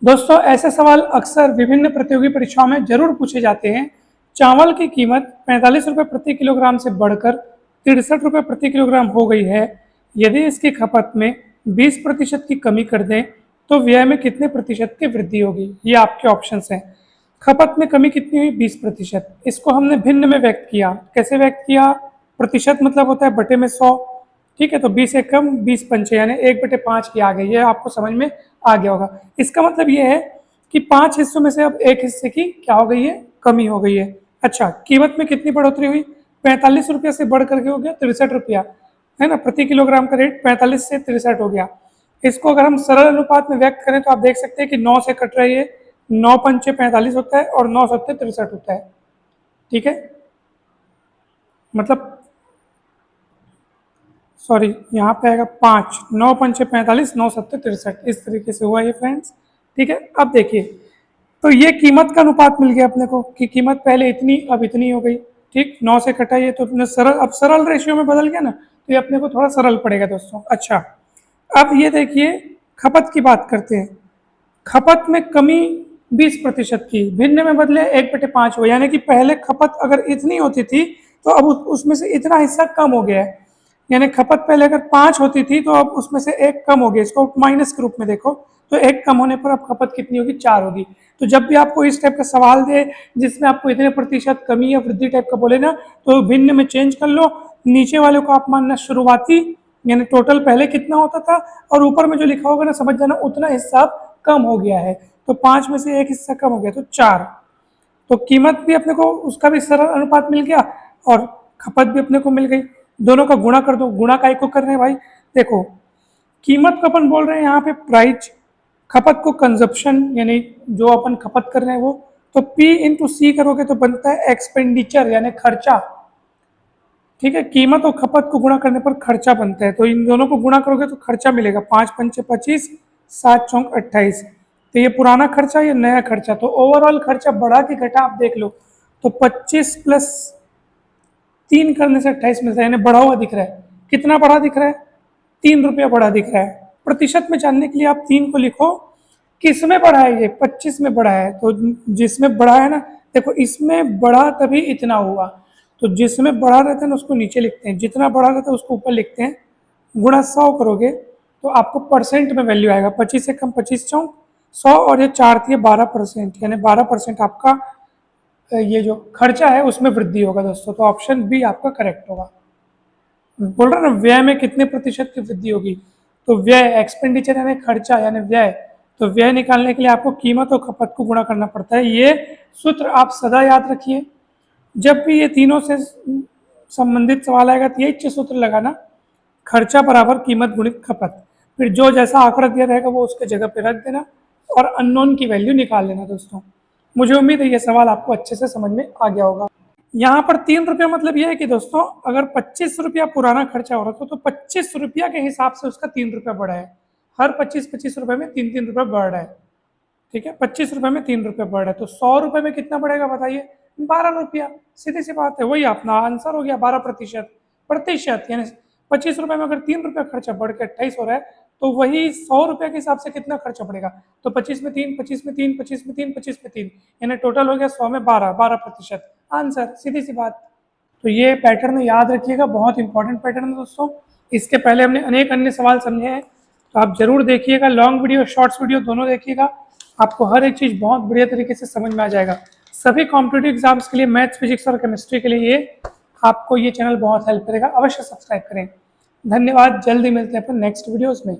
दोस्तों ऐसे सवाल अक्सर विभिन्न प्रतियोगी परीक्षाओं में जरूर पूछे जाते हैं। चावल की कीमत 45 रुपये प्रति किलोग्राम से बढ़कर 63 रुपये प्रति किलोग्राम हो गई है। यदि इसकी खपत में 20% की कमी कर दें तो व्यय में कितने प्रतिशत की वृद्धि होगी? ये आपके ऑप्शंस हैं। खपत में कमी कितनी हुई? 20%। इसको हमने भिन्न में व्यक्त किया। कैसे व्यक्त किया? प्रतिशत मतलब होता है बटे में 100। ठीक है, तो 20 एक कम 20 पंचे यानी 1/5 की आ गई। ये आपको समझ में आ गया होगा। इसका मतलब ये है कि 5 हिस्सों में से अब एक हिस्से की क्या हो गई है? कमी हो गई है। अच्छा, कीमत में कितनी बढ़ोतरी हुई? 45 रुपये से बढ़ करके हो गया 63 रुपया, है ना। प्रति किलोग्राम का रेट 45 से 63 हो गया। इसको अगर हम सरल अनुपात में व्यक्त करें तो आप देख सकते हैं कि 9 से कट रही है। 9 पंचे 45 होता है और 9 सत्ते 63 होता है। ठीक है, मतलब सॉरी, यहाँ पे आएगा 5, 9 पंचे 45, 9 सत्ते 63, इस तरीके से हुआ ये फ्रेंड्स। ठीक है, अब देखिए तो ये कीमत का अनुपात मिल गया अपने को कि कीमत पहले इतनी अब इतनी हो गई। ठीक, 9 से कटा ये तो अपने सरल, अब सरल रेशियो में बदल गया ना, तो ये अपने को थोड़ा सरल पड़ेगा दोस्तों। अच्छा, अब ये देखिए खपत की बात करते हैं। खपत में कमी 20% की, भिन्न में बदले 1/5 हो, यानी कि पहले खपत अगर इतनी होती थी तो अब उसमें से इतना हिस्सा कम हो गया है। यानी खपत पहले अगर 5 होती थी तो अब उसमें से 1 कम हो गया। इसको माइनस के रूप में देखो तो 1 कम होने पर अब खपत कितनी होगी? 4 होगी। तो जब भी आपको इस टाइप का सवाल दे जिसमें आपको इतने प्रतिशत कमी या वृद्धि टाइप का बोले ना, तो भिन्न में चेंज कर लो। नीचे वाले को आप मानना शुरुआती, यानी टोटल पहले कितना होता था, और ऊपर में जो लिखा होगा ना समझ जाना उतना हिस्सा कम हो गया है। तो 5 में से 1 हिस्सा कम हो गया तो 4। तो कीमत भी अपने को उसका भी सरल अनुपात मिल गया और खपत भी अपने को मिल गई। दोनों का गुणा कर दो। गुणा का एक को कर रहे हैं भाई। देखो कीमत को अपन बोल रहे हैं यहाँ पे प्राइस, खपत को कंजप्शन यानी जो अपन खपत कर रहे हैं वो, तो P इंटू सी करोगे तो बनता है एक्सपेंडिचर यानी खर्चा। ठीक है, कीमत और खपत को गुणा करने पर खर्चा बनता है, तो इन दोनों को गुणा करोगे तो खर्चा मिलेगा। 5 पंचे 25, 7 चौक 28। तो ये पुराना खर्चा, ये नया खर्चा। तो ओवरऑल खर्चा बढ़ा कि घटा आप देख लो, तो 25 प्लस 3 करने से 28 मिलता है, यानी बढ़ा हुआ दिख रहा है। कितना बढ़ा दिख रहा है? 3 रुपया बढ़ा दिख रहा है। प्रतिशत में जानने के लिए आप 3 को लिखो। किसमें बढ़ा है? ये 25 में बढ़ा है। तो जिसमें बढ़ा है ना, देखो इसमें बढ़ा तभी इतना हुआ, तो जिसमें बढ़ा रहता है ना उसको नीचे लिखते हैं, जितना बढ़ा रहता है उसको ऊपर लिखते हैं। गुणा 100 करोगे तो आपको परसेंट में वैल्यू आएगा। 25 से कम 25 चौक 100 और ये 4 थी 12%, यानी 12% आपका ये जो खर्चा है उसमें वृद्धि होगा दोस्तों। तो ऑप्शन बी आपका करेक्ट होगा। बोल रहा ना व्यय में कितने प्रतिशत की वृद्धि होगी, तो व्यय एक्सपेंडिचर यानी खर्चा यानी व्यय, तो व्यय निकालने के लिए आपको कीमत और खपत को गुणा करना पड़ता है। ये सूत्र आप सदा याद रखिए। जब भी ये तीनों से संबंधित सवाल आएगा तो यही सूत्र लगाना, खर्चा बराबर कीमत गुणित खपत। फिर जो जैसा आंकड़ा दिया रहेगा वो उसके जगह पे रख देना और अननोन की वैल्यू निकाल लेना दोस्तों। मुझे उम्मीद है ये सवाल आपको अच्छे से समझ में आ गया होगा। यहाँ पर 3 रुपया मतलब ये है कि दोस्तों अगर 25 रुपया पुराना खर्चा हो रहा था तो 25 रुपया के हिसाब से उसका 3 रुपया बढ़ा है। हर 25 रुपये में 3 रुपया बढ़ रहा है। ठीक है, 25 रुपये में 3 रुपया बढ़ रहा है, तो 100 रुपये में कितना बढ़ेगा बताइए? 12 रुपया। सीधी सी बात है, वही अपना आंसर हो गया 12%। प्रतिशत यानी 25 रुपये में अगर 3 रुपया खर्चा बढ़ के 28 हो रहा है तो वही 100 रुपये के हिसाब से कितना खर्चा पड़ेगा? तो 25 में 3, 25 में 3, 25 में 3, 25 में 3, यानी टोटल हो गया 100 में 12% आंसर। सीधी सी बात। तो ये पैटर्न याद रखिएगा, बहुत इंपॉर्टेंट पैटर्न है दोस्तों। इसके पहले हमने अनेक अन्य सवाल समझे हैं, तो आप जरूर देखिएगा। लॉन्ग वीडियो शॉर्ट्स वीडियो दोनों देखिएगा, आपको हर एक चीज़ बहुत बढ़िया तरीके से समझ में आ जाएगा। सभी कॉम्पिटिटिव एग्जाम्स के लिए, मैथ्स फिजिक्स और केमिस्ट्री के लिए ये आपको ये चैनल बहुत हेल्प करेगा। अवश्य सब्सक्राइब करें। धन्यवाद, जल्दी मिलते हैं अपन नेक्स्ट वीडियोज़ में।